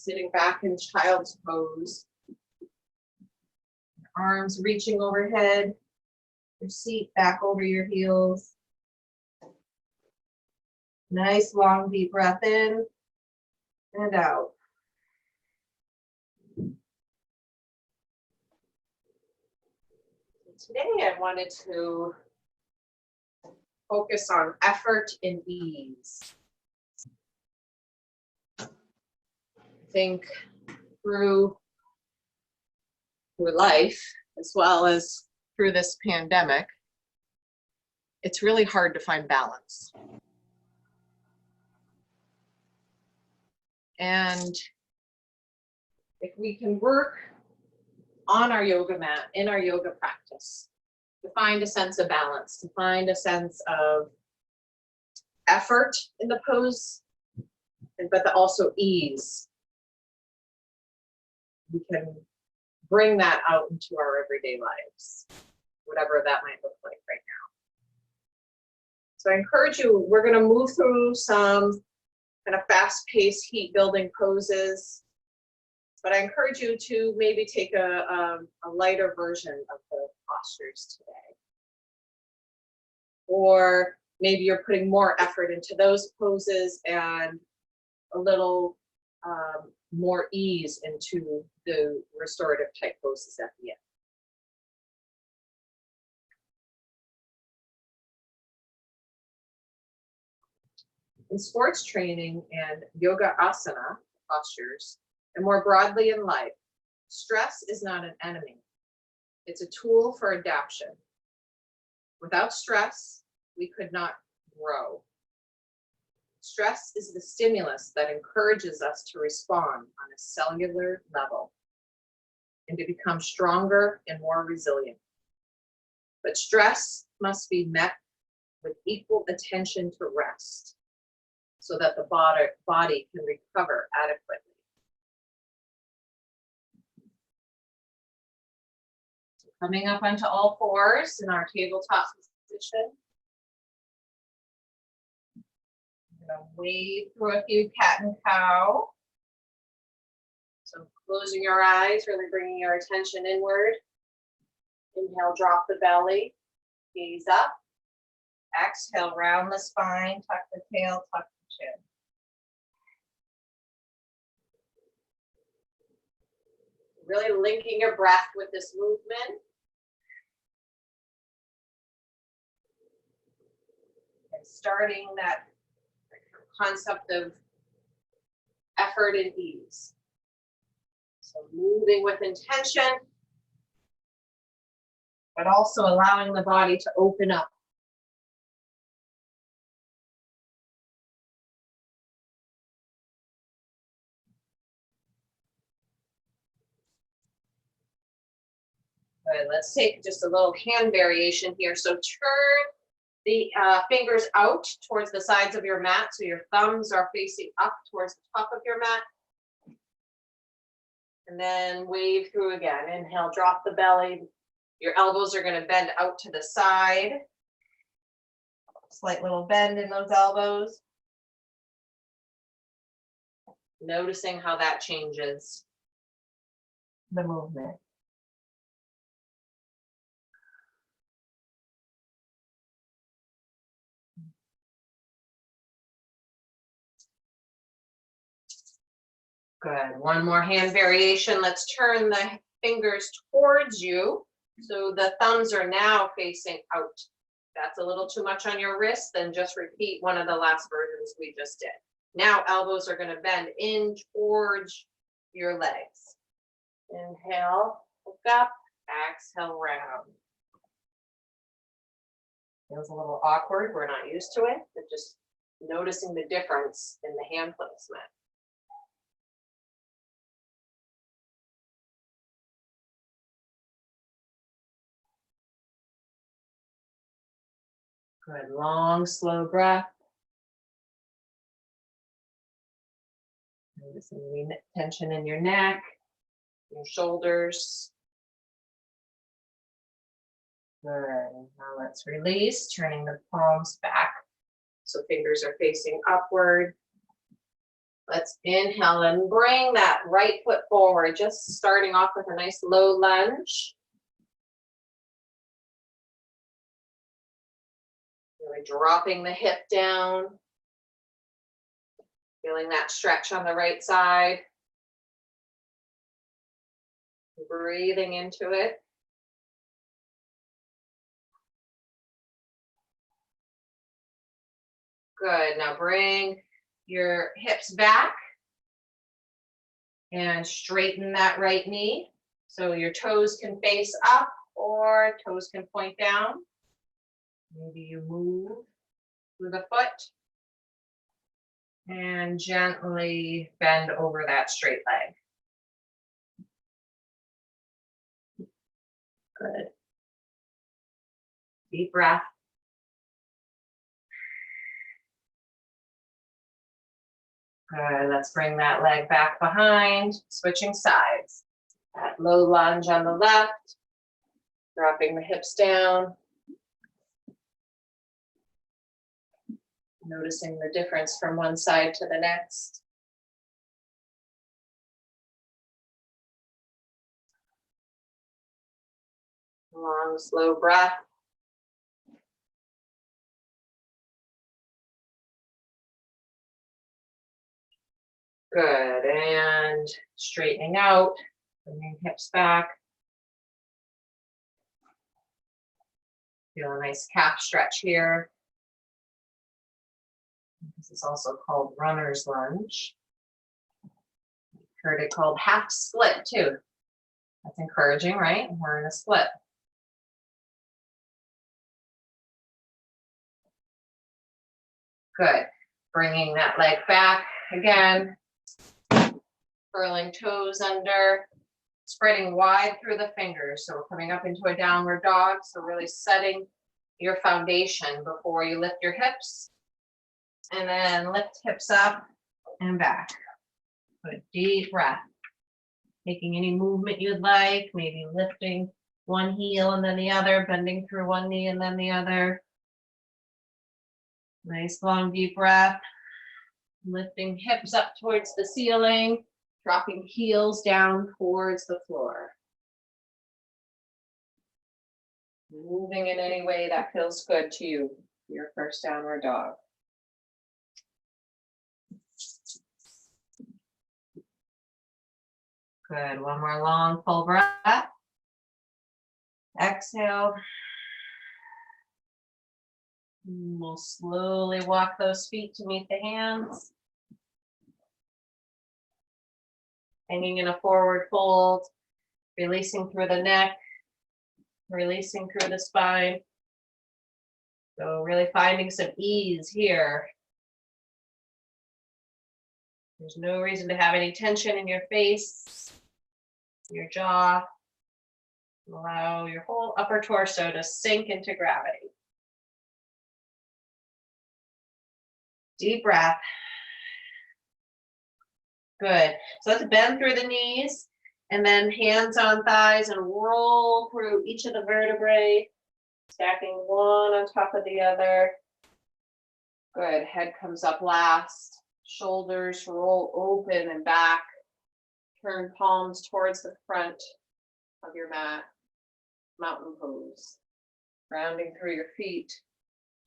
Sitting back in child's pose. Arms reaching overhead. Your seat back over your heels. Nice long deep breath in and out. Today I wanted to focus on effort and ease. I think through life, as well as through this pandemic, it's really hard to find balance. And if we can work on our yoga mat, in our yoga practice, to find a sense of balance, to find a sense of effort in the pose, but also ease, we can bring that out into our everyday lives, whatever that might look like right now. So I encourage you, we're going to move through some kind of fast-paced heat-building poses, but I encourage you to maybe take a lighter version of the postures today. Or maybe you're putting more effort into those poses and a little more ease into the restorative type poses at the end. In sports training and yoga asana postures, and more broadly in life, stress is not an enemy. It's a tool for adaptation. Without stress, we could not grow. Stress is the stimulus that encourages us to respond on a cellular level and to become stronger and more resilient. But stress must be met with equal attention to rest so that the body can recover adequately. So coming up onto all fours in our tabletop position. I'm going to wade through a few cat and cow. So closing your eyes, really bringing your attention inward. Inhale, drop the belly, gaze up. Exhale, round the spine, tuck the tail, tuck the chin. Really linking your breath with this movement. And starting that concept of effort and ease. So moving with intention, but also allowing the body to open up. All right, let's take just a little hand variation here. So turn the fingers out towards the sides of your mat, so your thumbs are facing up towards the top of your mat. And then wave through again. Inhale, drop the belly. Your elbows are going to bend out to the side. Slight little bend in those elbows. Noticing how that changes the movement. Good. One more hand variation. Let's turn the fingers towards you. So the thumbs are now facing out. That's a little too much on your wrist, then just repeat one of the last versions we just did. Now elbows are going to bend in towards your legs. Inhale, look up, exhale, round. Feels a little awkward. We're not used to it, but just noticing the difference in the hand placement. Good, long, slow breath. Noticing the tension in your neck, your shoulders. Good, now let's release, turning the palms back so fingers are facing upward. Let's inhale and bring that right foot forward, just starting off with a nice low lunge. Really dropping the hip down. Feeling that stretch on the right side. Breathing into it. Good. Now bring your hips back and straighten that right knee. So your toes can face up or toes can point down. Maybe you move through the foot and gently bend over that straight leg. Good. Deep breath. Good. Let's bring that leg back behind, switching sides. That low lunge on the left, dropping the hips down. Noticing the difference from one side to the next. Long, slow breath. Good, and straightening out, bringing hips back. Feel a nice calf stretch here. This is also called runner's lunge. Heard it called half split too. That's encouraging, right? We're in a split. Good. Bringing that leg back again. Curling toes under. Spreading wide through the fingers. So we're coming up into a downward dog. So really setting your foundation before you lift your hips. And then lift hips up and back. Good, deep breath. Taking any movement you'd like, maybe lifting one heel and then the other, bending through one knee and then the other. Nice long deep breath. Lifting hips up towards the ceiling, dropping heels down towards the floor. Moving in any way that feels good to you, your first downward dog. Good, one more long full breath. Exhale. We'll slowly walk those feet to meet the hands. Hanging in a forward fold, releasing through the neck, releasing through the spine. So really finding some ease here. There's no reason to have any tension in your face, your jaw. Allow your whole upper torso to sink into gravity. Deep breath. Good. So let's bend through the knees and then hands on thighs and roll through each of the vertebrae, stacking one on top of the other. Good. Head comes up last. Shoulders roll open and back. Turn palms towards the front of your mat. Mountain pose. Grounding through your feet.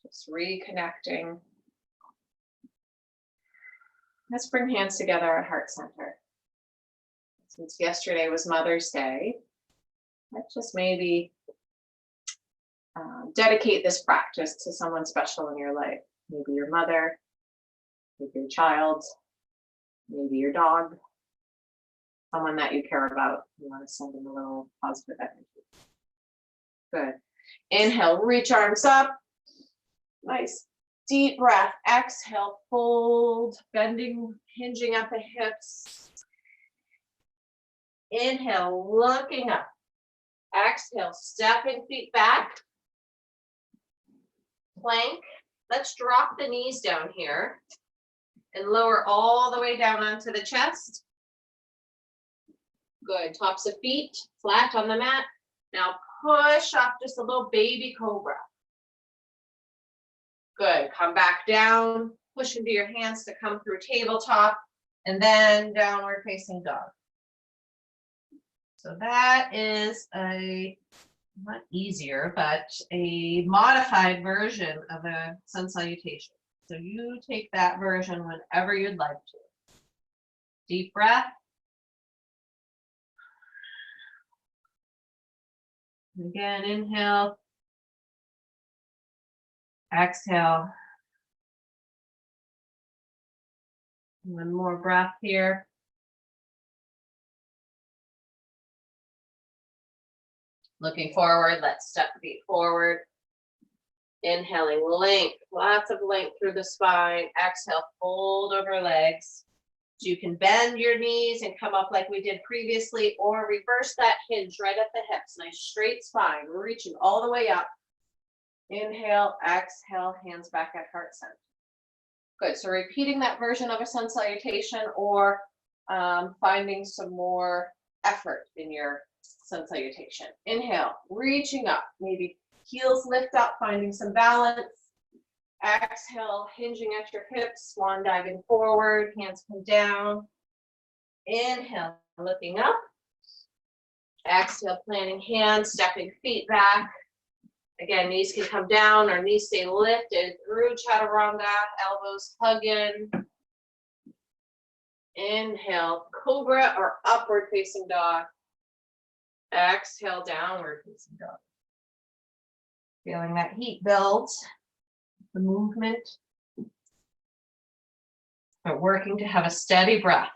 Just reconnecting. Let's bring hands together at heart center. Since yesterday was Mother's Day, let's just maybe dedicate this practice to someone special in your life. Maybe your mother, maybe your child, maybe your dog, someone that you care about. You want to send them a little positive energy. Good. Inhale, reach arms up. Nice. Deep breath. Exhale, fold, bending, hinging at the hips. Inhale, looking up. Exhale, stepping feet back. Plank. Let's drop the knees down here and lower all the way down onto the chest. Good. Tops of feet flat on the mat. Now push up just a little baby cobra. Good. Come back down. Push into your hands to come through tabletop. And then downward facing dog. So that is a, not easier, but a modified version of a sun salutation. So you take that version whenever you'd like to. Deep breath. Again, inhale. Exhale. One more breath here. Looking forward, let's step feet forward. Inhaling, length, lots of length through the spine. Exhale, fold over legs. So you can bend your knees and come up like we did previously, or reverse that hinge right at the hips. Nice straight spine, reaching all the way up. Inhale, exhale, hands back at heart center. Good, so repeating that version of a sun salutation, or finding some more effort in your sun salutation. Inhale, reaching up, maybe heels lift up, finding some balance. Exhale, hinging at your hips, swan diving forward, hands come down. Inhale, looking up. Exhale, planting hands, stepping feet back. Again, knees can come down or knees stay lifted through chaturanga, elbows hug in. Inhale, cobra or upward facing dog. Exhale, downward facing dog. Feeling that heat build, the movement. But working to have a steady breath.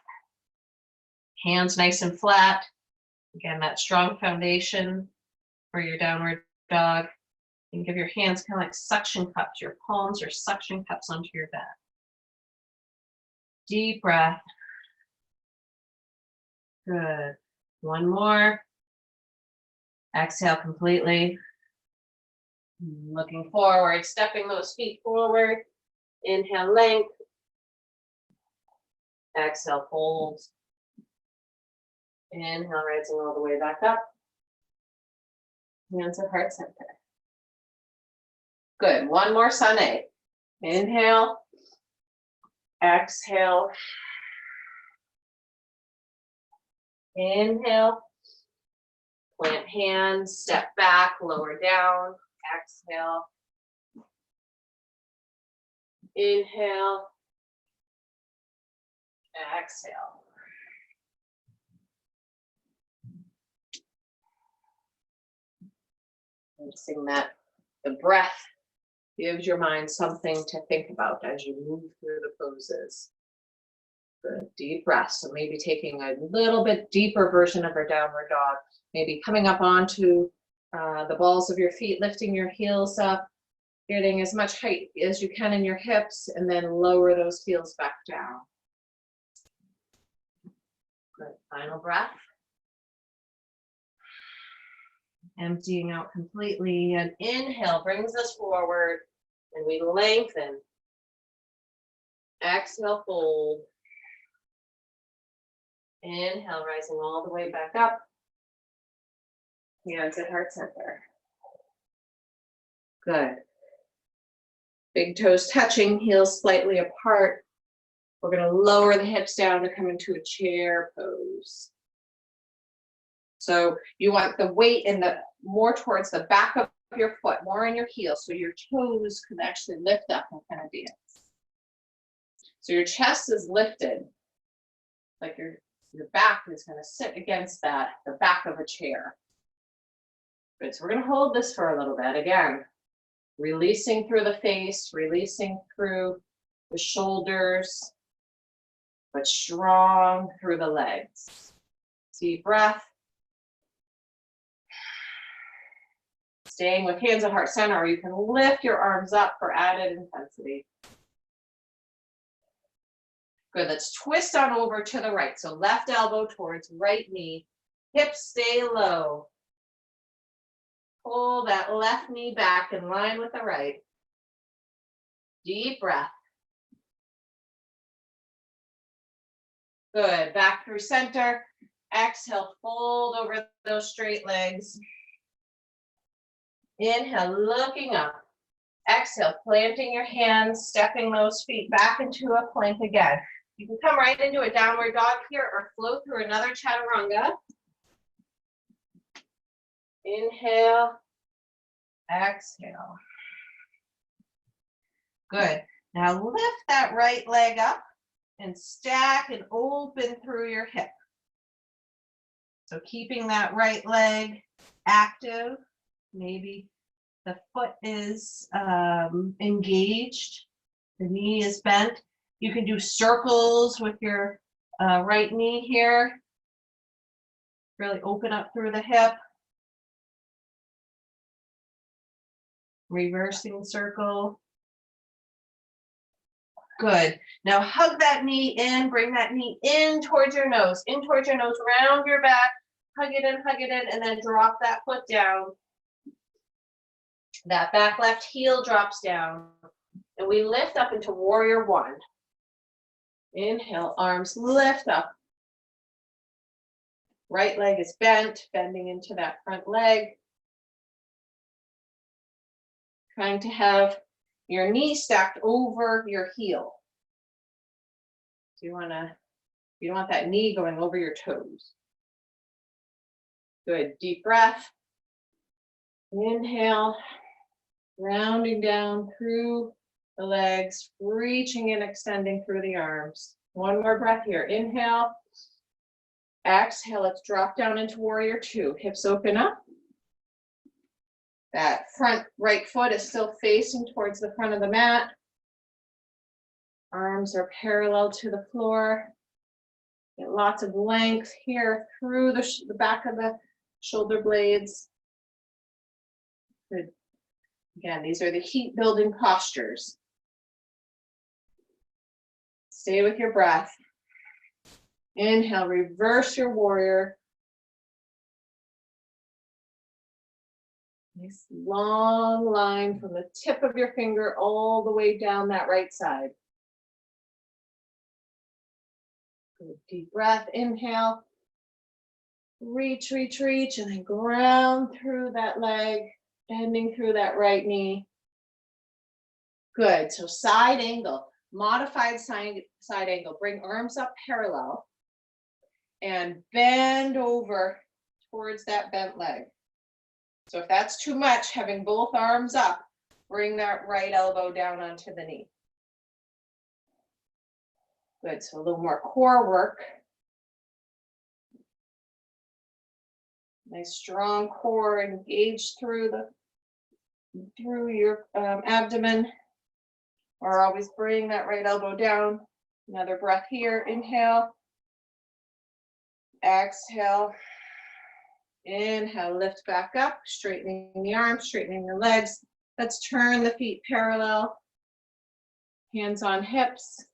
Hands nice and flat. Again, that strong foundation for your downward dog. Think of your hands kind of like suction cups. Your palms are suction cups onto your back. Deep breath. Good. One more. Exhale completely. Looking forward, stepping those feet forward. Inhale, length. Exhale, fold. Inhale, rising all the way back up. Hands at heart center. Good. One more sun A. Inhale. Exhale. Inhale. Plant hands, step back, lower down. Exhale. Inhale. Exhale. Noticing that the breath gives your mind something to think about as you move through the poses. Good, deep breath. So maybe taking a little bit deeper version of our downward dog, maybe coming up onto the balls of your feet, lifting your heels up, getting as much height as you can in your hips, and then lower those heels back down. Good, final breath. Emptying out completely, and inhale brings us forward, and we lengthen. Exhale, fold. Inhale, rising all the way back up. Hands at heart center. Good. Big toes touching, heels slightly apart. We're going to lower the hips down to come into a chair pose. So you want the weight in the more towards the back of your foot, more in your heel, so your toes can actually lift up and kind of dance. So your chest is lifted, like your back is going to sit against that, the back of a chair. Good, so we're going to hold this for a little bit. Again, releasing through the face, releasing through the shoulders, but strong through the legs. Deep breath. Staying with hands at heart center, or you can lift your arms up for added intensity. Good, let's twist on over to the right. So left elbow towards right knee, hips stay low. Pull that left knee back in line with the right. Deep breath. Good, back through center. Exhale, fold over those straight legs. Inhale, looking up. Exhale, planting your hands, stepping those feet back into a plank again. You can come right into a downward dog here or flow through another chaturanga. Inhale, exhale. Good. Now lift that right leg up and stack and open through your hip. So keeping that right leg active, maybe the foot is engaged, the knee is bent. You can do circles with your right knee here. Really open up through the hip. Reversing circle. Good. Now hug that knee in, bring that knee in towards your nose, round your back, hug it in, and then drop that foot down. That back left heel drops down, and we lift up into warrior one. Inhale, arms lift up. Right leg is bent, bending into that front leg. Trying to have your knee stacked over your heel. So you don't want that knee going over your toes. Good, deep breath. Inhale, rounding down through the legs, reaching and extending through the arms. One more breath here. Inhale, exhale, let's drop down into warrior two. Hips open up. That front right foot is still facing towards the front of the mat. Arms are parallel to the floor. Get lots of length here through the back of the shoulder blades. Good. Again, these are the heat building postures. Stay with your breath. Inhale, reverse your warrior. Nice long line from the tip of your finger all the way down that right side. Good, deep breath, inhale. Reach, reach, reach, and then ground through that leg, bending through that right knee. Good, so side angle, modified side angle. Bring arms up parallel and bend over towards that bent leg. So if that's too much, having both arms up, bring that right elbow down onto the knee. Good, so a little more core work. Nice strong core engaged through your abdomen. Or always bring that right elbow down. Another breath here, inhale. Exhale. Inhale, lift back up, straightening the arms, straightening the legs. Let's turn the feet parallel. Hands on hips.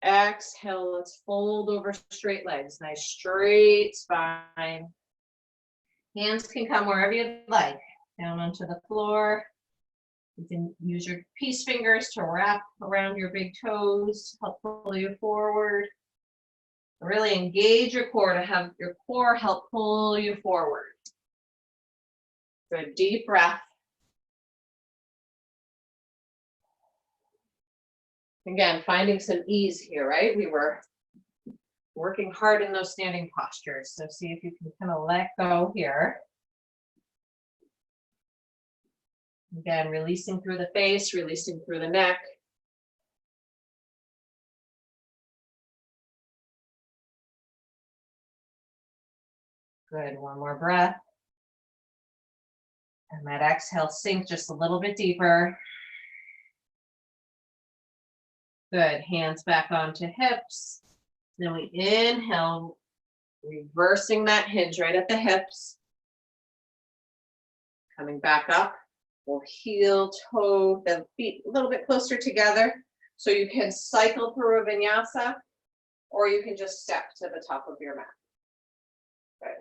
Exhale, let's fold over straight legs. Nice straight spine. Hands can come wherever you'd like. Down onto the floor. You can use your peace fingers to wrap around your big toes, help pull you forward. Really engage your core to have your core help pull you forward. Good, deep breath. Again, finding some ease here, right? We were working hard in those standing postures. So see if you can kind of let go here. Again, releasing through the face, releasing through the neck. Good, one more breath. And that exhale, sink just a little bit deeper. Good, hands back onto hips. Then we inhale, reversing that hinge right at the hips. Coming back up, we'll heel, toe, the feet a little bit closer together. So you can cycle through a vinyasa, or you can just step to the top of your mat. Good.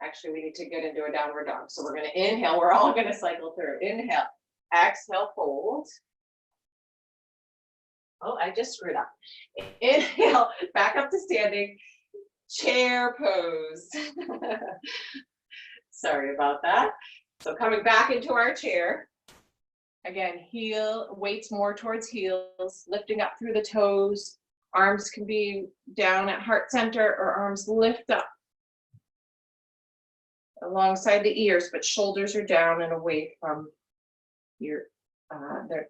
Actually, we need to get into a downward dog. So we're going to inhale. We're all going to cycle through. Inhale, exhale, fold. Oh, I just screwed up. Inhale, back up to standing. Chair pose. Sorry about that. So coming back into our chair. Again, heel, weights more towards heels, lifting up through the toes. Arms can be down at heart center or arms lift up alongside the ears, but shoulders are down and away from your,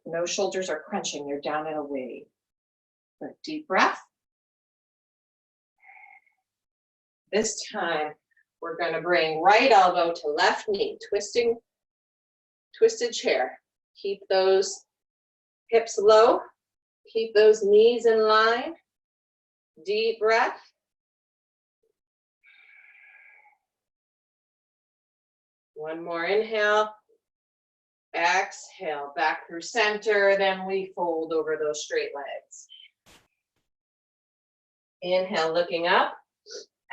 no shoulders are crunching, they're down and away. Good, deep breath. This time, we're gonna bring right elbow to left knee, twisted chair. Keep those hips low, keep those knees in line. Deep breath. One more inhale. Exhale, back through center, then we fold over those straight legs. Inhale, looking up.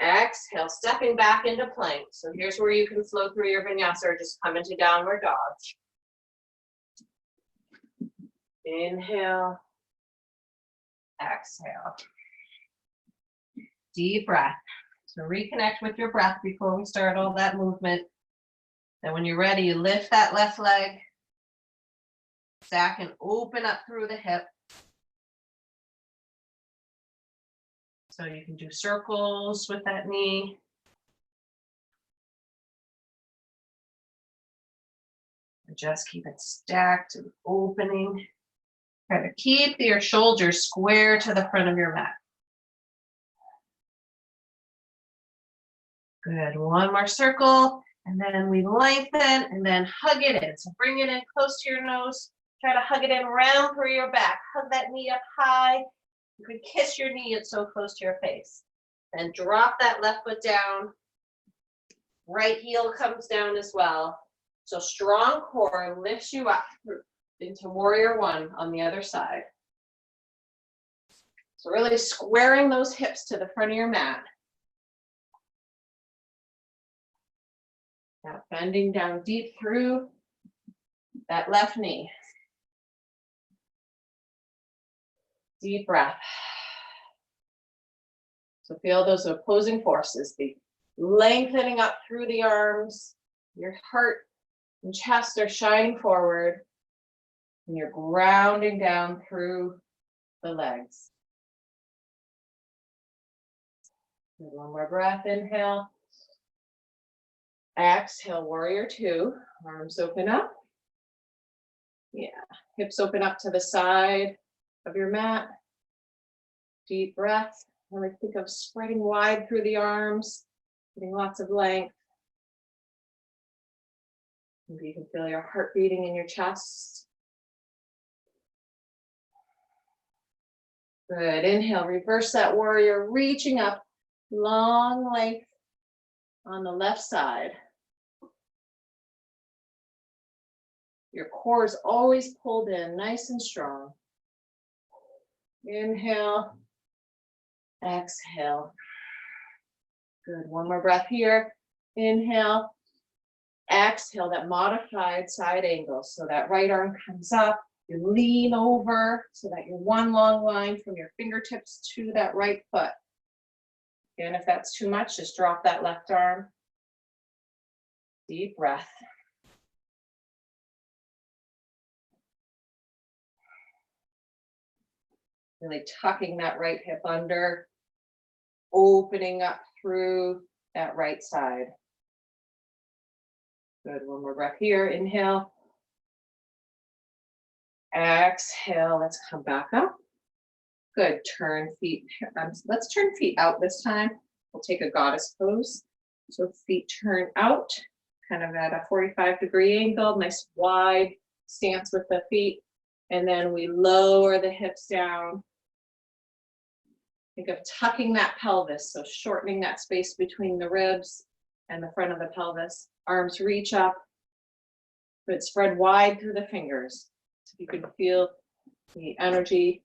Exhale, stepping back into plank. So here's where you can flow through your vinyasa or just come into downward dog. Inhale. Exhale. Deep breath. So reconnect with your breath before we start all that movement. Then when you're ready, you lift that left leg. Stack and open up through the hip. So you can do circles with that knee. And just keep it stacked and opening. Try to keep your shoulders square to the front of your mat. Good, one more circle, and then we lengthen and then hug it in. So bring it in close to your nose. Try to hug it in round through your back. Hug that knee up high. You could kiss your knee, it's so close to your face. Then drop that left foot down. Right heel comes down as well. So strong core lifts you up into warrior one on the other side. So really squaring those hips to the front of your mat. Now bending down deep through that left knee. Deep breath. So feel those opposing forces, the lengthening up through the arms, your heart and chest are shining forward, and you're grounding down through the legs. One more breath, inhale. Exhale, warrior two, arms open up. Yeah, hips open up to the side of your mat. Deep breath. Really think of spreading wide through the arms, getting lots of length. Maybe you can feel your heart beating in your chest. Good, inhale, reverse that warrior, reaching up, long length on the left side. Your core is always pulled in, nice and strong. Inhale, exhale. Good, one more breath here. Inhale, exhale, that modified side angle. So that right arm comes up, you lean over so that you're one long line from your fingertips to that right foot. And if that's too much, just drop that left arm. Deep breath. Really tucking that right hip under, opening up through that right side. Good, one more breath here, inhale. Exhale, let's come back up. Good, turn feet, let's turn feet out this time. We'll take a goddess pose. So feet turn out, kind of at a 45-degree angle, nice wide stance with the feet. And then we lower the hips down. Think of tucking that pelvis, so shortening that space between the ribs and the front of the pelvis. Arms reach up, but spread wide through the fingers. So you can feel the energy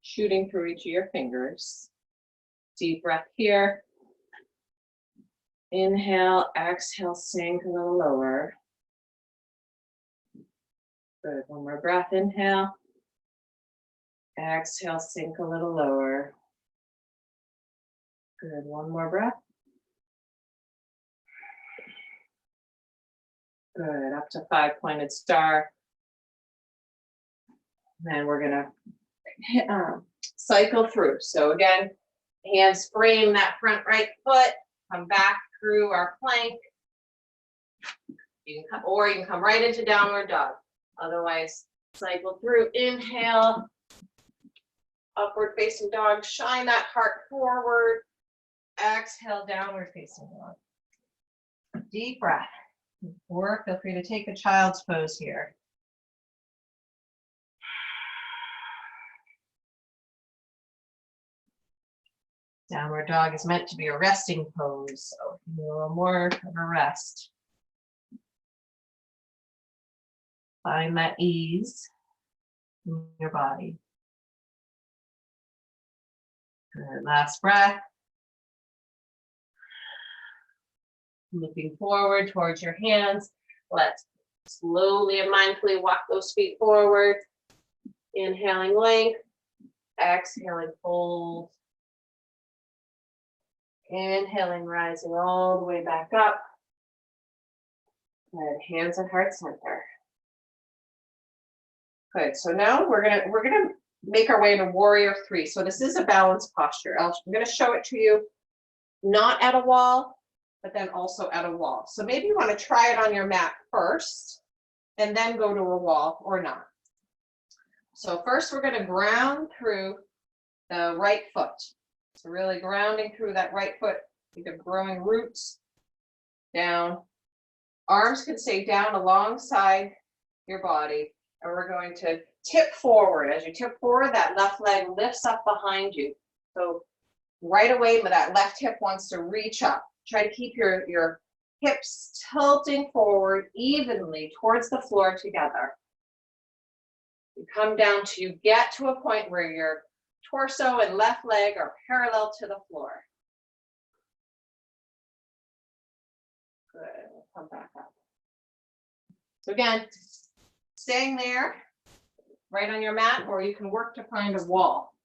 shooting through each of your fingers. Deep breath here. Inhale, exhale, sink a little lower. Good, one more breath, inhale. Exhale, sink a little lower. Good, one more breath. Good, up to 5-pointed star. then we're gonna cycle through. So again, hands frame that front right foot, come back through our plank. You can come, or you can come right into downward dog. Otherwise, cycle through, inhale, upward facing dog, shine that heart forward, exhale, downward facing dog. Deep breath. Or feel free to take a child's pose here. Downward dog is meant to be a resting pose, so a little more of a rest. Find that ease in your body. Good. Last breath. Looking forward towards your hands. Let's slowly and mindfully walk those feet forward. Inhaling length. Exhaling fold. Inhaling, rising all the way back up. Good. Hands at heart center. Good. So now we're gonna make our way to warrior three. So this is a balanced posture. I'm gonna show it to you, not at a wall, but then also at a wall. So maybe you want to try it on your mat first, and then go to a wall or not. So first we're gonna ground through the right foot. So really grounding through that right foot. Think of growing roots down. Arms can stay down alongside your body. And we're going to tip forward. As you tip forward, that left leg lifts up behind you. So right away, that left hip wants to reach up. Try to keep your hips tilting forward evenly towards the floor together. You come down to, you get to a point where your torso and left leg are parallel to the floor. Good. We'll come back up. So again, staying there, right on your mat, or you can work to find a wall.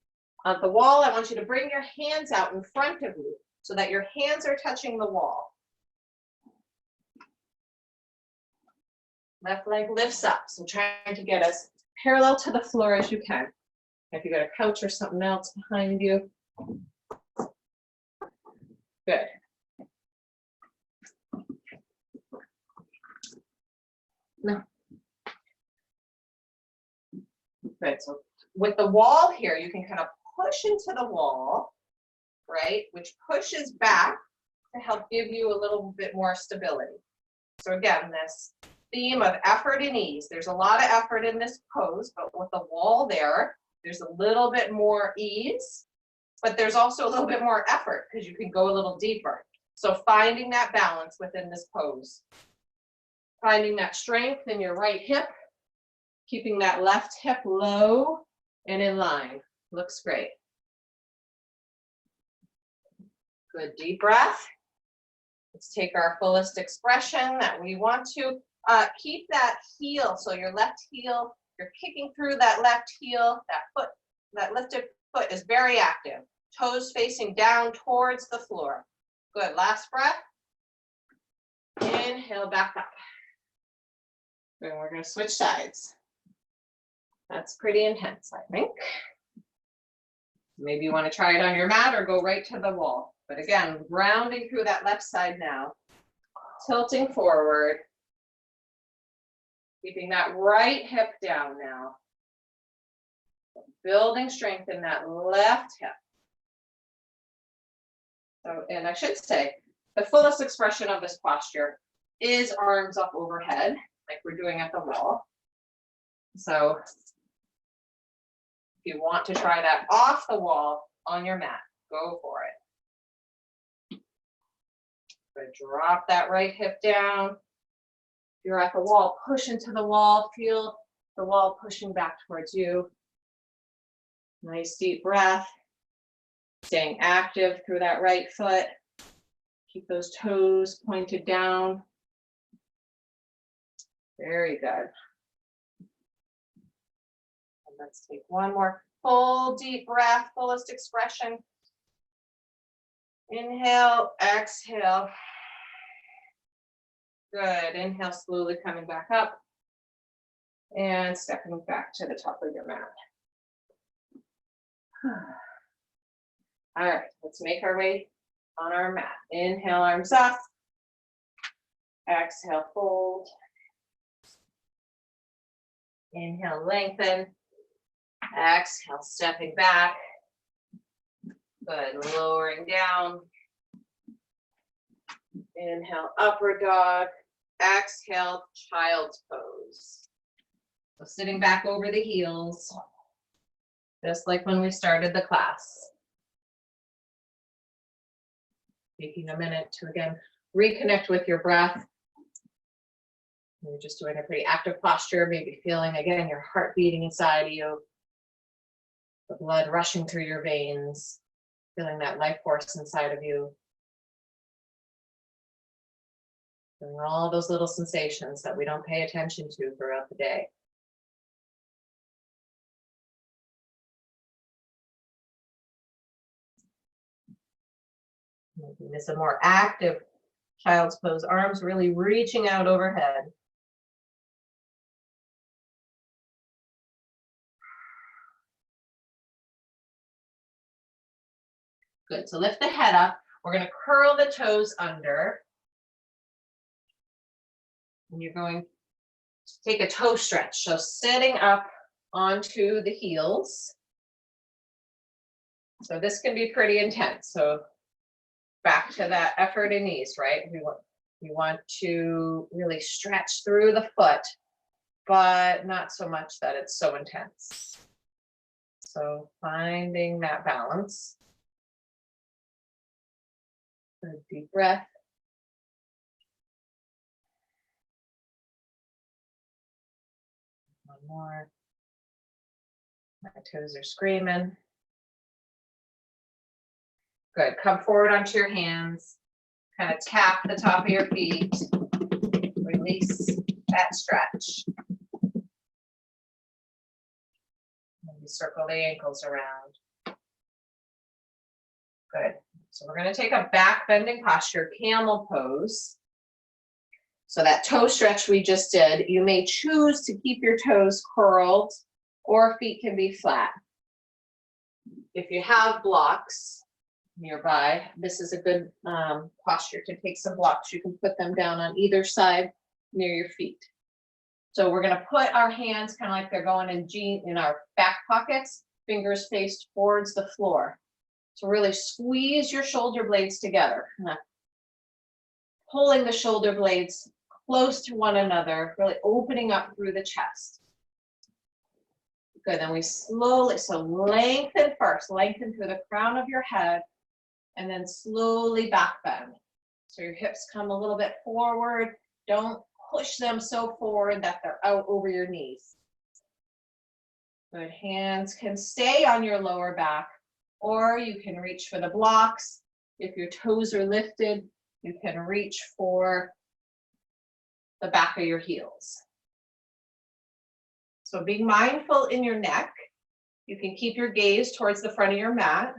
On the wall, I want you to bring your hands out in front of you so that your hands are touching the wall. Left leg lifts up, so trying to get as parallel to the floor as you can. If you got a couch or something else behind you. Good. No. Good. So with the wall here, you can kind of push into the wall, right? Which pushes back to help give you a little bit more stability. So again, this theme of effort and ease. There's a lot of effort in this pose, but with the wall there's a little bit more ease, but there's also a little bit more effort because you can go a little deeper. So finding that balance within this pose. Finding that strength in your right hip, keeping that left hip low and in line. Looks great. Good, deep breath. Let's take our fullest expression that we want to. Keep that heel, so your left heel, you're kicking through that left heel, that foot, that lifted foot is very active. Toes facing down towards the floor. Good, last breath. Inhale, back up. And we're gonna switch sides. That's pretty intense, I think. Maybe you want to try it on your mat or go right to the wall. But again, rounding through that left side now, tilting forward, keeping that right hip down now, building strength in that left hip. So, and I should say, the fullest expression of this posture is arms up overhead, like we're doing at the wall. So if you want to try that off the wall on your mat, go for it. Good. Drop that right hip down. If you're at the wall, push into the wall, feel the wall pushing back towards you. Nice deep breath. Staying active through that right foot. Keep those toes pointed down. Very good. And let's take one more full deep breath, fullest expression. Inhale, exhale. Good. Inhale, slowly coming back up. And stepping back to the top of your mat. All right, let's make our way on our mat. Inhale, arms up. Exhale, fold. Inhale, lengthen. Exhale, stepping back. Good, lowering down. Inhale, upward dog. Exhale, child's pose. So sitting back over the heels, just like when we started the class. Taking a minute to, again, reconnect with your breath. You're just doing a pretty active posture, maybe feeling, again, your heart beating inside of you, the blood rushing through your veins, feeling that life force inside of you. Feeling all those little sensations that we don't pay attention to throughout the day. Making this a more active child's pose, arms really reaching out overhead. Good, so lift the head up. We're gonna curl the toes under. And you're going to take a toe stretch. So sitting up onto the heels. So this can be pretty intense. So back to that effort and ease, right? We want to really stretch through the foot, but not so much that it's so intense. So finding that balance. Good, deep breath. One more. My toes are screaming. Good, come forward onto your hands. Kind of tap the top of your feet. Release that stretch. Maybe circle the ankles around. Good. So we're going to take a back bending posture, camel pose. So that toe stretch we just did, you may choose to keep your toes curled or feet can be flat. If you have blocks nearby, this is a good posture to take some blocks. You can put them down on either side near your feet. So we're going to put our hands kind of like they're going in our back pockets, fingers faced towards the floor. So really squeeze your shoulder blades together, pulling the shoulder blades close to one another, really opening up through the chest. Good, then we slowly, so lengthen first, lengthen through the crown of your head, and then slowly back bend. So your hips come a little bit forward. Don't push them so forward that they're out over your knees. Good, hands can stay on your lower back, or you can reach for the blocks. If your toes are lifted, you can reach for the back of your heels. So be mindful in your neck. You can keep your gaze towards the front of your mat,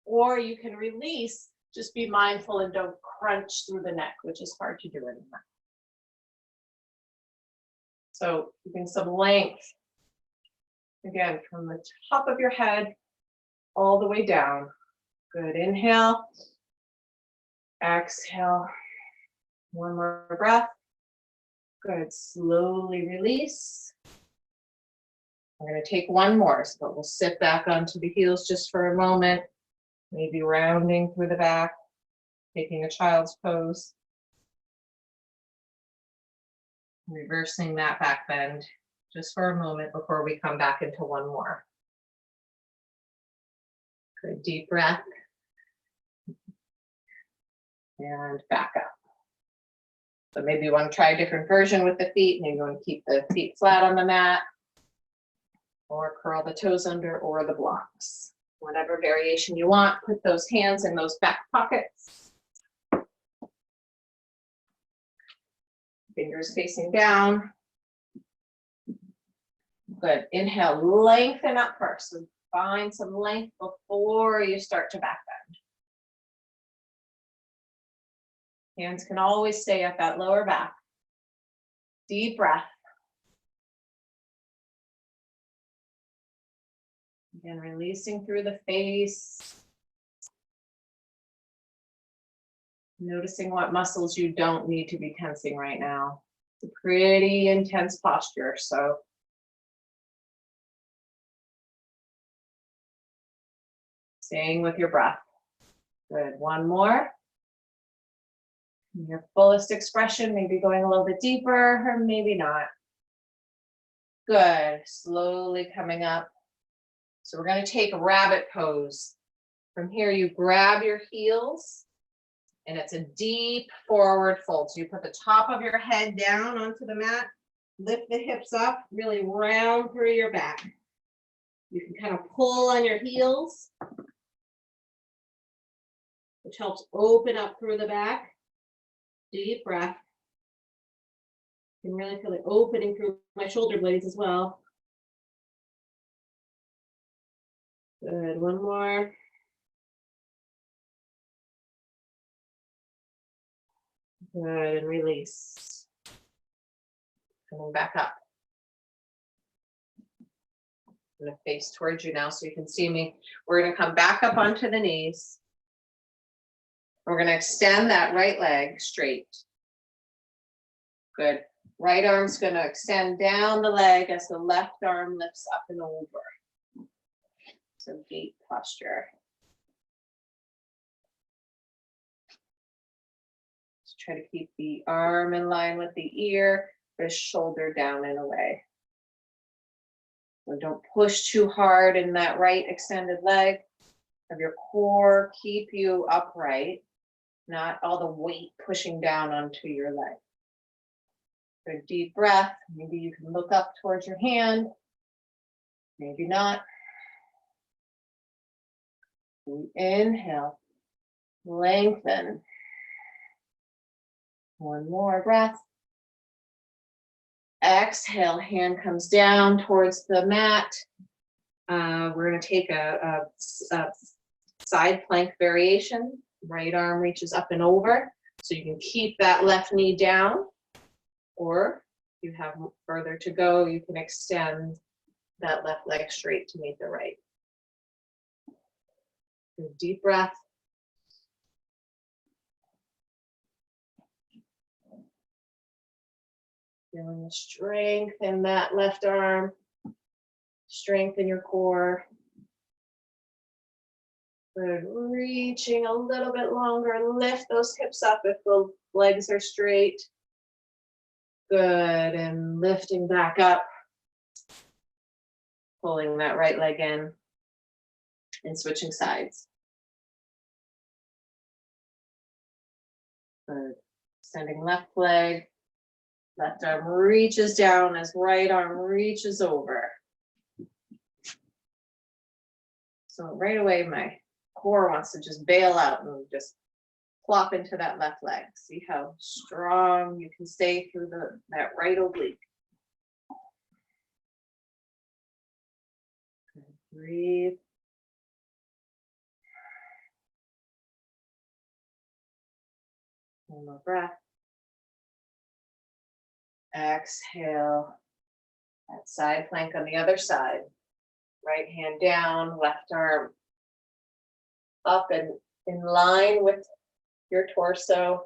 or you can release, just be mindful and don't crunch through the neck, which is hard to do in the mat. So keeping some length, again, from the top of your head all the way down. Good, inhale, exhale, one more breath. Good, slowly release. We're going to take one more, so we'll sit back onto the heels just for a moment, maybe rounding through the back, taking a child's pose. Reversing that back bend just for a moment before we come back into one more. Good, deep breath. And back up. So maybe you want to try a different version with the feet. Maybe you want to keep the feet flat on the mat, or curl the toes under, or the blocks. Whatever variation you want, put those hands in those back pockets. Fingers facing down. Good, inhale, lengthen up first. So find some length before you start to back bend. Hands can always stay at that lower back. Deep breath. Again, releasing through the face. Noticing what muscles you don't need to be tensing right now. It's a pretty intense posture, so. Staying with your breath. Good, one more. Your fullest expression, maybe going a little bit deeper or maybe not. Good, slowly coming up. So we're gonna take a rabbit pose. From here, you grab your heels and it's a deep forward fold. So you put the top of your head down onto the mat, lift the hips up, really round through your back. You can kind of pull on your heels, which helps open up through the back. Deep breath. You can really feel it opening through my shoulder blades as well. Good, one more. Good, and release. Coming back up. I'm gonna face towards you now so you can see me. We're gonna come back up onto the knees. We're gonna extend that right leg straight. Good. Right arm's gonna extend down the leg as the left arm lifts up and over. So deep posture. Just try to keep the arm in line with the ear, the shoulder down and away. So don't push too hard in that right extended leg. Have your core keep you upright, not all the weight pushing down onto your leg. Good deep breath. Maybe you can look up towards your hand. Maybe not. Inhale, lengthen. One more breath. Exhale, hand comes down towards the mat. We're going to take a side plank variation. Right arm reaches up and over. So you can keep that left knee down. Or if you have further to go, you can extend that left leg straight to meet the right. Good deep breath. Feeling the strength in that left arm. Strength in your core. Good. Reaching a little bit longer. Lift those hips up if the legs are straight. Good. And lifting back up. Pulling that right leg in. And switching sides. Good. Extending left leg. Left arm reaches down as right arm reaches over. So right away, my core wants to just bail out and just plop into that left leg. See how strong you can stay through that right oblique. Breathe. One more breath. Exhale. That side plank on the other side. Right hand down, left arm up and in line with your torso.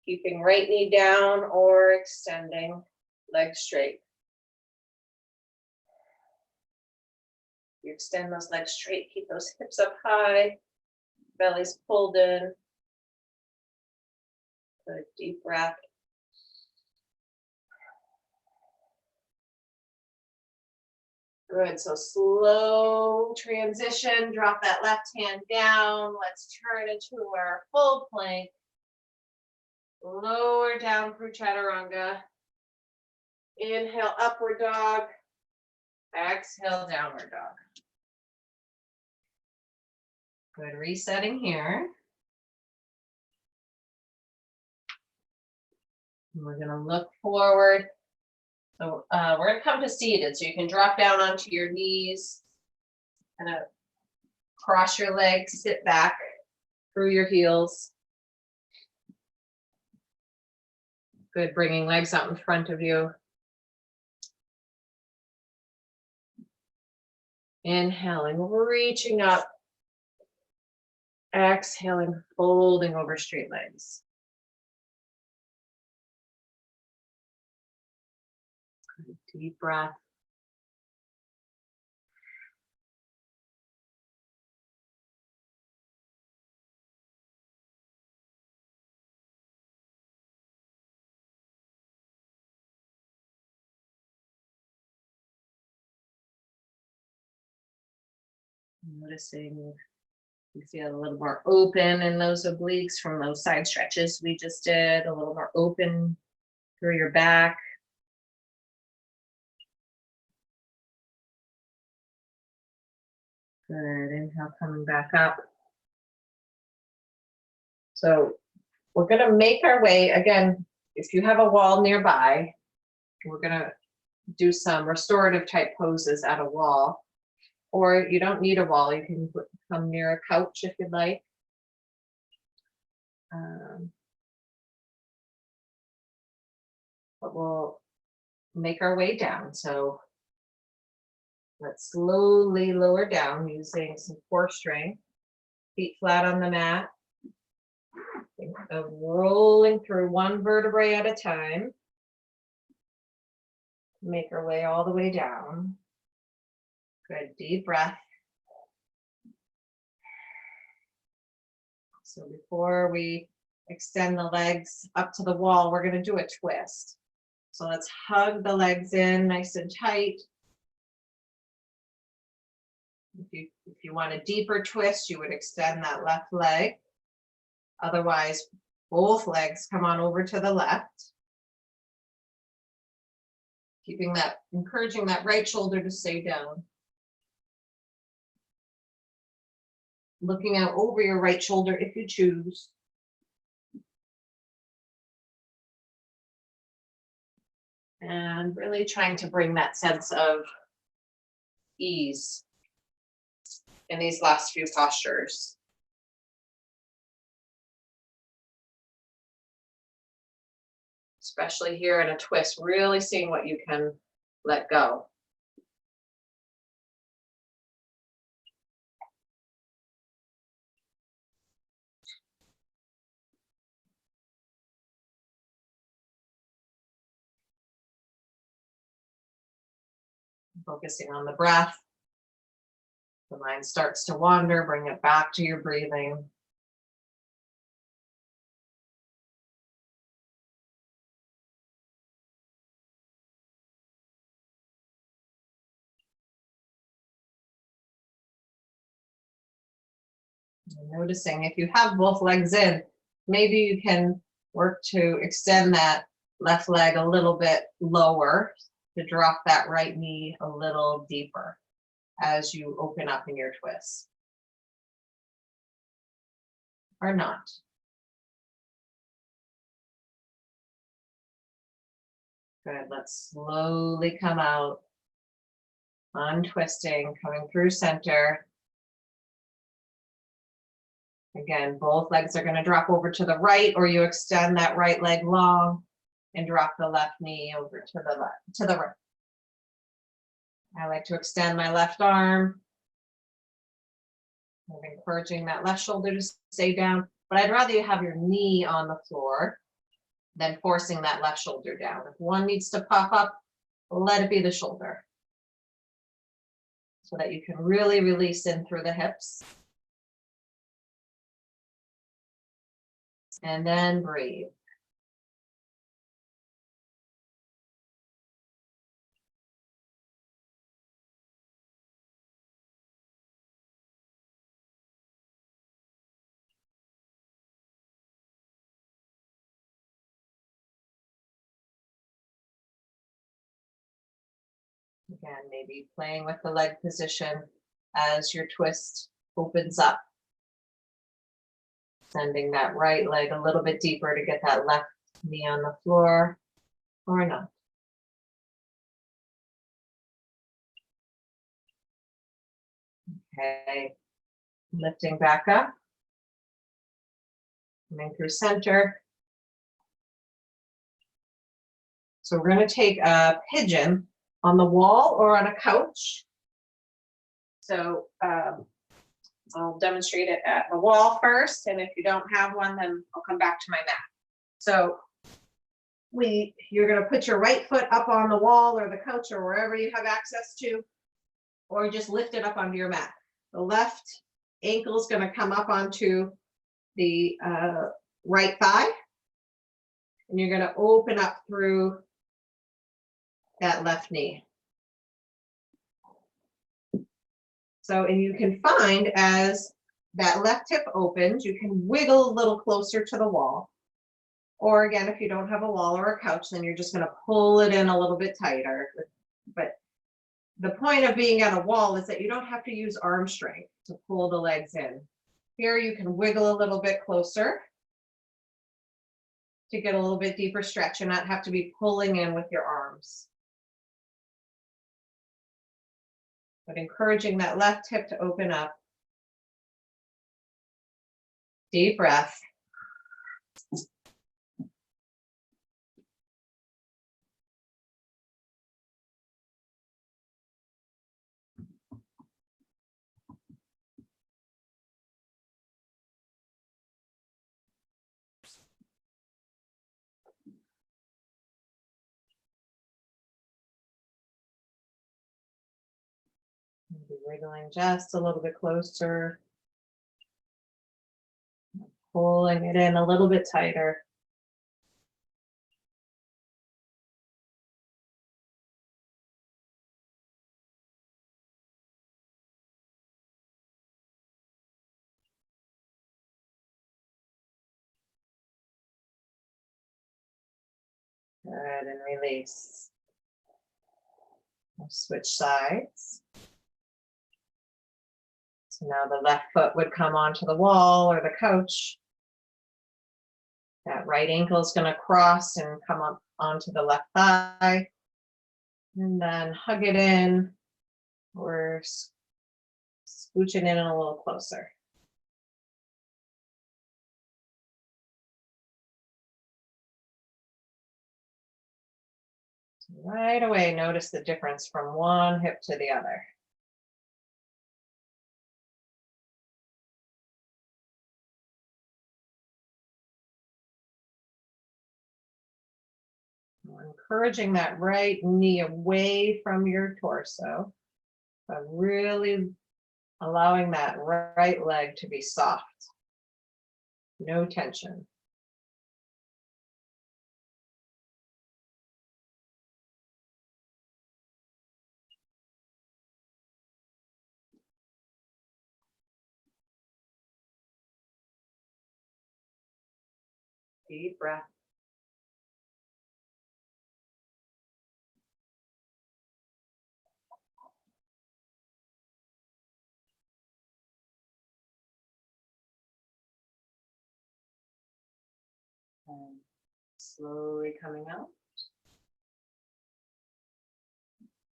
Keeping right knee down or extending leg straight. You extend those legs straight, keep those hips up high, belly's pulled in. Good deep breath. Good, so slow transition, drop that left hand down. Let's turn into our full plank. Lower down through chaturanga. Inhale, upward dog. Exhale, downward dog. Good, resetting here. We're gonna look forward. So we're gonna come to seated, so you can drop down onto your knees, kind of cross your legs, sit back through your heels. Good, bringing legs out in front of you. Inhaling, reaching up. Exhaling, folding over straight legs. Deep breath. Noticing you feel a little more open in those obliques from those side stretches we just did, a little more open through your back. Good, inhale, coming back up. So we're gonna make our way, again, if you have a wall nearby, we're gonna do some restorative type poses at a wall. Or you don't need a wall, you can come near a couch if you'd like. But we'll make our way down. So let's slowly lower down using some core strength. Feet flat on the mat. Think of rolling through one vertebrae at a time. Make our way all the way down. Good, deep breath. So before we extend the legs up to the wall, we're going to do a twist. So let's hug the legs in nice and tight. If you want a deeper twist, you would extend that left leg. Otherwise, both legs come on over to the left. Encouraging that right shoulder to stay down. Looking out over your right shoulder if you choose. And really trying to bring that sense of ease in these last few postures. Especially here in a twist, really seeing what you can let go. Focusing on the breath. The mind starts to wander, bring it back to your breathing. And noticing if you have both legs in, maybe you can work to extend that left leg a little bit lower to drop that right knee a little deeper as you open up in your twist. Or not. Good, let's slowly come out, untwisting, coming through center. Again, both legs are going to drop over to the right, or you extend that right leg long and drop the left knee over to the left, to the right. I like to extend my left arm. I'm encouraging that left shoulder to stay down, but I'd rather you have your knee on the floor than forcing that left shoulder down. If one needs to pop up, let it be the shoulder so that you can really release in through the hips. And then breathe. Again, maybe playing with the leg position as your twist opens up. Sending that right leg a little bit deeper to get that left knee on the floor, or not. Okay, lifting back up. Coming through center. So we're going to take a pigeon on the wall or on a couch. So I'll demonstrate it at the wall first, and if you don't have one, then I'll come back to my mat. So you're going to put your right foot up on the wall or the couch or wherever you have access to, or just lift it up onto your mat. The left ankle is going to come up onto the right thigh, and you're going to open up through that left knee. So, and you can find as that left hip opens, you can wiggle a little closer to the wall. Or again, if you don't have a wall or a couch, then you're just going to pull it in a little bit tighter. But the point of being at a wall is that you don't have to use arm strength to pull the legs in. Here you can wiggle a little bit closer to get a little bit deeper stretch and not have to be pulling in with your arms. But encouraging that left hip to open up. Deep breath. Maybe wiggling just a little bit closer. Pulling it in a little bit tighter. Good, and release. We'll switch sides. So now the left foot would come onto the wall or the couch. That right ankle is going to cross and come up onto the left thigh. And then hug it in or scooch it in a little closer. So right away, notice the difference from one hip to the other. We're encouraging that right knee away from your torso, but really allowing that right leg to be soft. No tension. Deep breath. And slowly coming out.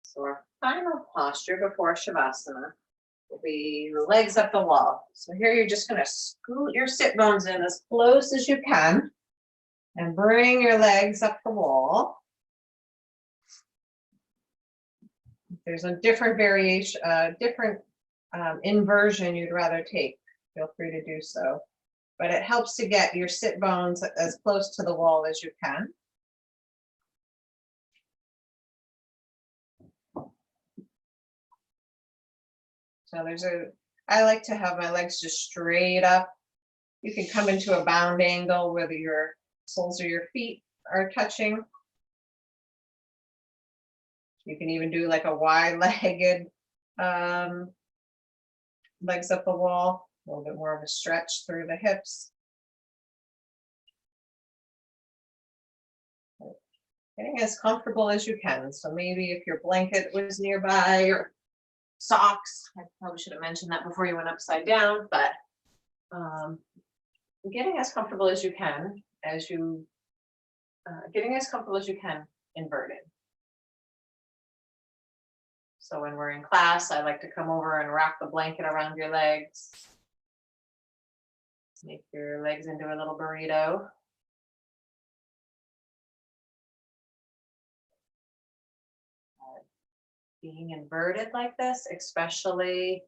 So our final posture before Shavasana will be the legs up the wall. So here you're just going to scoot your sit bones in as close as you can and bring your legs up the wall. If there's a different variation, different inversion you'd rather take, feel free to do so. But it helps to get your sit bones as close to the wall as you can. So I like to have my legs just straight up. You can come into a bound angle whether your soles of your feet are touching. You can even do like a wide-legged legs up the wall, a little bit more of a stretch through the hips. Getting as comfortable as you can. So maybe if your blanket was nearby or socks, I probably should have mentioned that before you went upside down, but getting as comfortable as you can inverted. So when we're in class, I like to come over and wrap the blanket around your legs. Make your legs into a little burrito. being inverted like this, especially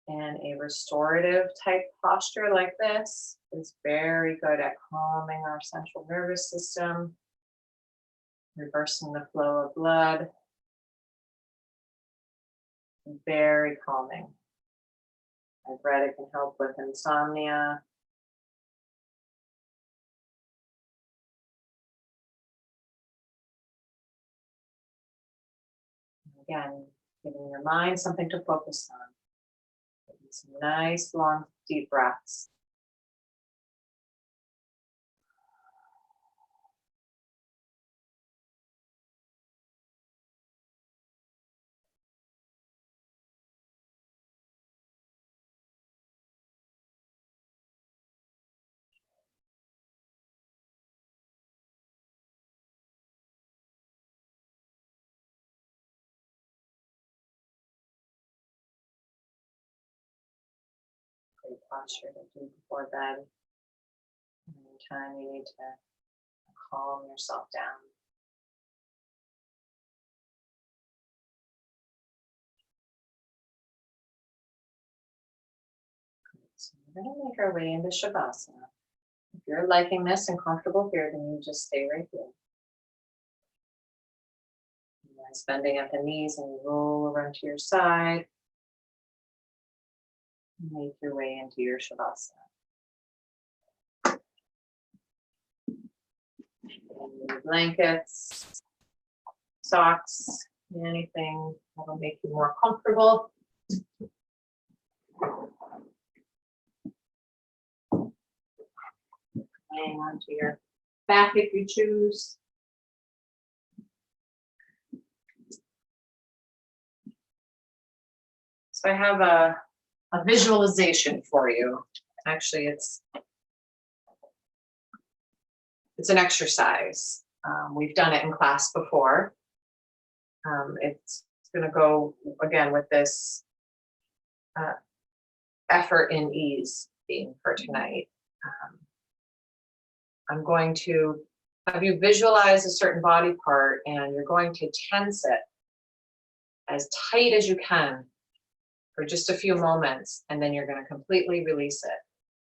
in a restorative type posture like this, is very good at calming our central nervous system, reversing the flow of blood. Very calming. I've read it can help with insomnia. Again, giving your mind something to focus on. Taking some nice, long, deep breaths. Great posture to do before bed. Anytime you need to calm yourself down. So we're going to make our way into Shavasana. If you're liking this and comfortable here, then you just stay right here. Nice bending at the knees and you roll over to your side. Make your way into your Shavasana. And blankets, socks, anything that will make you more comfortable. Laying onto your back if you choose. So I have a visualization for you. Actually, it's an exercise. We've done it in class before. It's going to go again with this effort in ease theme for tonight. I'm going to have you visualize a certain body part and you're going to tense it as tight as you can for just a few moments, and then you're going to completely release it.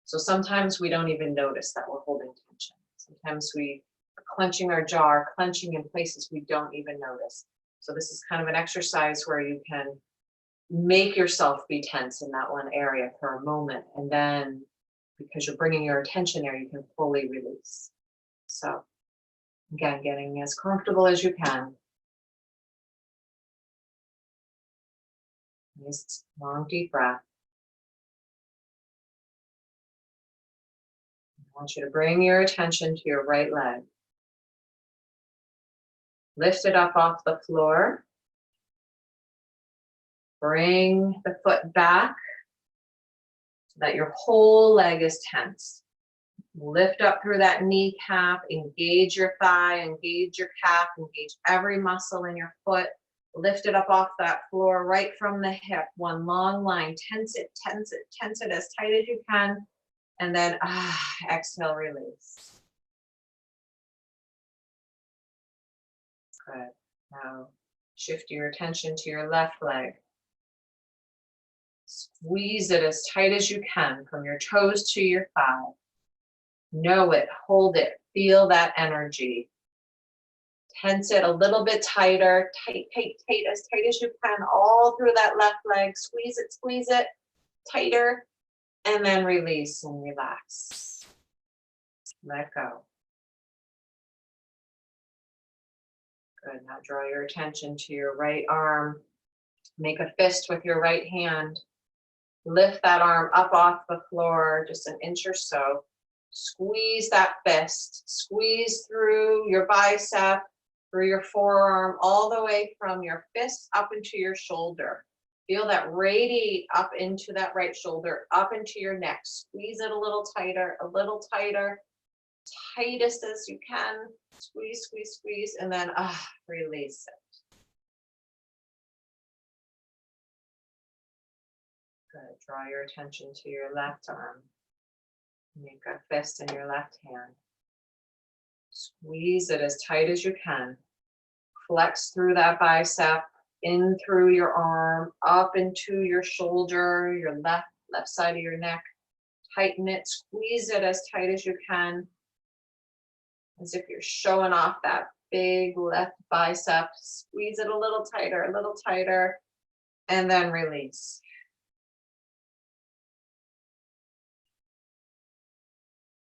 So sometimes we don't even notice that we're holding tension. Sometimes we are clenching our jaw, clenching in places we don't even notice. So this is kind of an exercise where you can make yourself be tense in that one area for a moment, and then because you're bringing your attention there, you can fully release. So again, getting as comfortable as you can. Nice long deep breath. I want you to bring your attention to your right leg. Lift it up off the floor. Bring the foot back so that your whole leg is tense. Lift up through that kneecap, engage your thigh, engage your calf, engage every muscle in your foot. Lift it up off that floor right from the hip, one long line. Tense it, tense it, tense it as tight as you can. And then exhale, release. Good. Now shift your attention to your left leg. Squeeze it as tight as you can from your toes to your thigh. Know it, hold it, feel that energy. Tense it a little bit tighter, tight, tight, tight, as tight as you can, all through that left leg. Squeeze it, tighter, and then release and relax. Let go. Good, now draw your attention to your right arm. Make a fist with your right hand. Lift that arm up off the floor, just an inch or so. Squeeze that fist, squeeze through your bicep, through your forearm, all the way from your fist up into your shoulder. Feel that radiate up into that right shoulder, up into your neck. Squeeze it a little tighter, tightest as you can. Squeeze, squeeze, squeeze, and then release it. Good, draw your attention to your left arm. Make a fist in your left hand. Squeeze it as tight as you can. Flex through that bicep. in through your arm, up into your shoulder, your left side of your neck. Tighten it, squeeze it as tight as you can, as if you're showing off that big left bicep. Squeeze it a little tighter, and then release.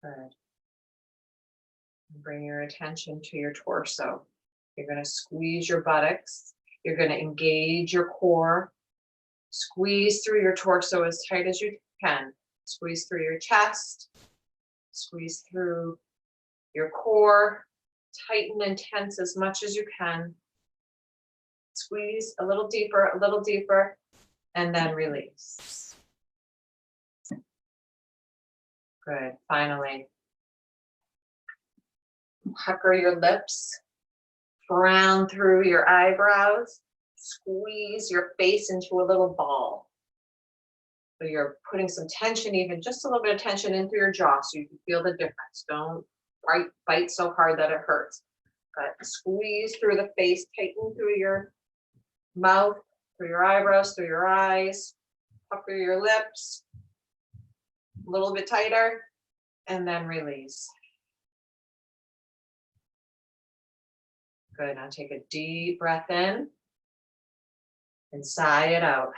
Good. Bring your attention to your torso. You're going to squeeze your buttocks. You're going to engage your core. Squeeze through your torso as tight as you can. Squeeze through your chest. Squeeze through your core. Tighten and tense as much as you can. Squeeze a little deeper, and then release. Good. Finally, pucker your lips. Frown through your eyebrows. Squeeze your face into a little ball. So you're putting some tension, even just a little bit of tension in through your jaw so you can feel the difference. Don't bite so hard that it hurts. But squeeze through the face, tighten through your mouth, through your eyebrows, through your eyes. Pucker your lips. A little bit tighter, and then release. Good. Now take a deep breath in and sigh it out.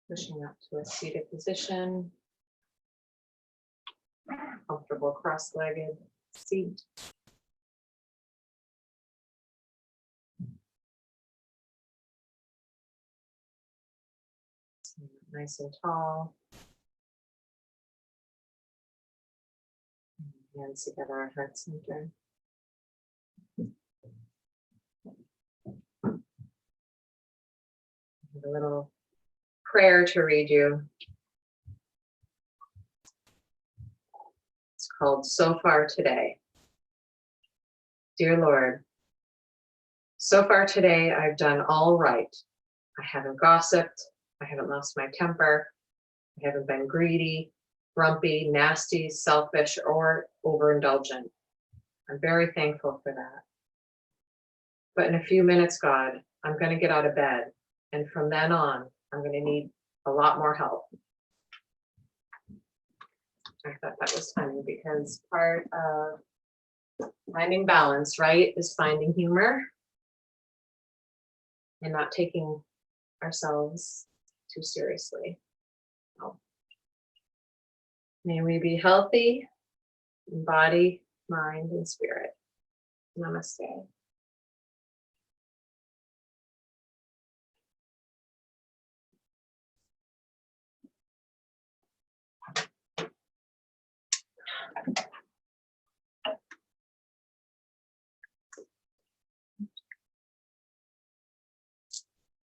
Pushing up to a seated position. Comfortable cross-legged seat. Nice and tall. Hands together at heart center. A little prayer to read you. It's called So Far Today. Dear Lord, so far today I've done all right. I haven't gossiped. I haven't lost my temper. I haven't been greedy, grumpy, nasty, selfish, or overindulgent. I'm very thankful for that. But in a few minutes, God, I'm going to get out of bed. And from then on, I'm going to need a lot more help. I thought that was funny because part of finding balance, right, is finding humor and not taking ourselves too seriously. So, may we be healthy in body, mind, and spirit. Namaste.